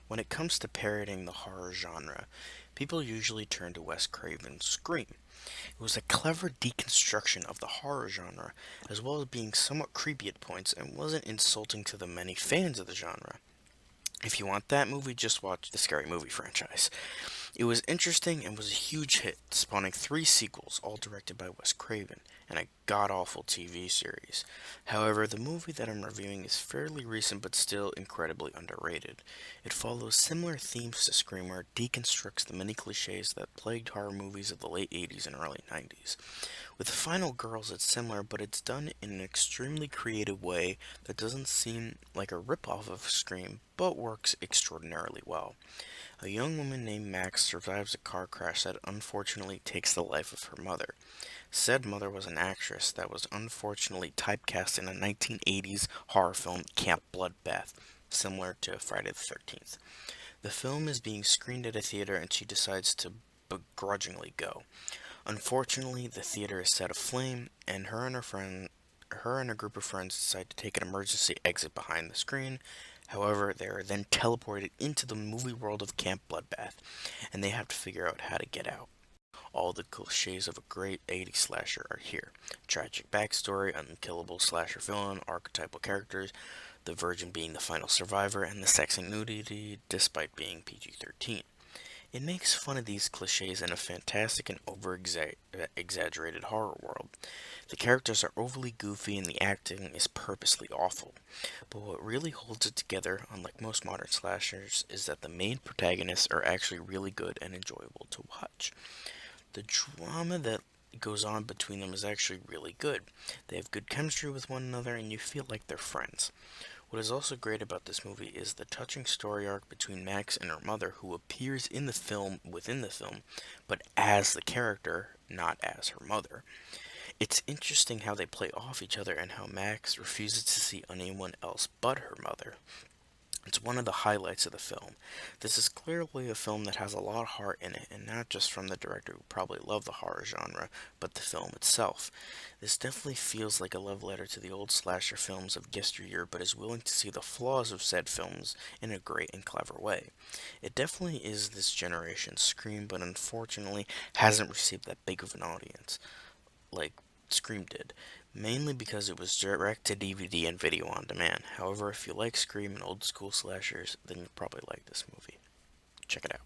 When it comes to parodying the horror genre, people usually turn to Wes Craven's Scream. It was a clever deconstruction of the horror genre, as well as being somewhat creepy at points and wasn't insulting to the many fans of the genre. If you want that movie, just watch the Scary Movie franchise. It was interesting and was a huge hit, spawning three sequels, all directed by Wes Craven, and a god-awful TV series. However, the movie that I'm reviewing is fairly recent but still incredibly underrated. It follows similar themes to Screamer, deconstructs the many cliches that plagued horror movies of the late 80s and early 90s. With Final Girls, it's similar, but it's done in an extremely creative way that doesn't seem like a ripoff of Scream, but works extraordinarily well. A young woman named Max survives a car crash that unfortunately takes the life of her mother. Said mother was an actress that was unfortunately typecast in a 1980s horror film, Camp Bloodbath, similar to Friday the 13th. The film is being screened at a theater and she decides to begrudgingly go. Unfortunately, the theater is set aflame, and her and a group of friends decide to take an emergency exit behind the screen. However, they are then teleported into the movie world of Camp Bloodbath, and they have to figure out how to get out. All the cliches of a great 80s slasher are here. Tragic backstory, unkillable slasher villain, archetypal characters, the virgin being the final survivor, and the sex and nudity despite being PG-13. It makes fun of these cliches in a fantastic and over-exaggerated horror world. The characters are overly goofy and the acting is purposely awful. But what really holds it together, unlike most modern slashers, is that the main protagonists are actually really good and enjoyable to watch. The drama that goes on between them is actually really good. They have good chemistry with one another and you feel like they're friends. What is also great about this movie is the touching story arc between Max and her mother, who appears in the film within the film, but as the character, not as her mother. It's interesting how they play off each other and how Max refuses to see anyone else but her mother. It's one of the highlights of the film. This is clearly a film that has a lot of heart in it, and not just from the director who probably loved the horror genre, but the film itself. This definitely feels like a love letter to the old slasher films of yesteryear, but is willing to see the flaws of said films in a great and clever way. It definitely is this generation's Scream, but unfortunately hasn't received that big of an audience like Scream did, mainly because it was direct to DVD and video on demand. However, if you like Scream and old school slashers, then you'll probably like this movie. Check it out.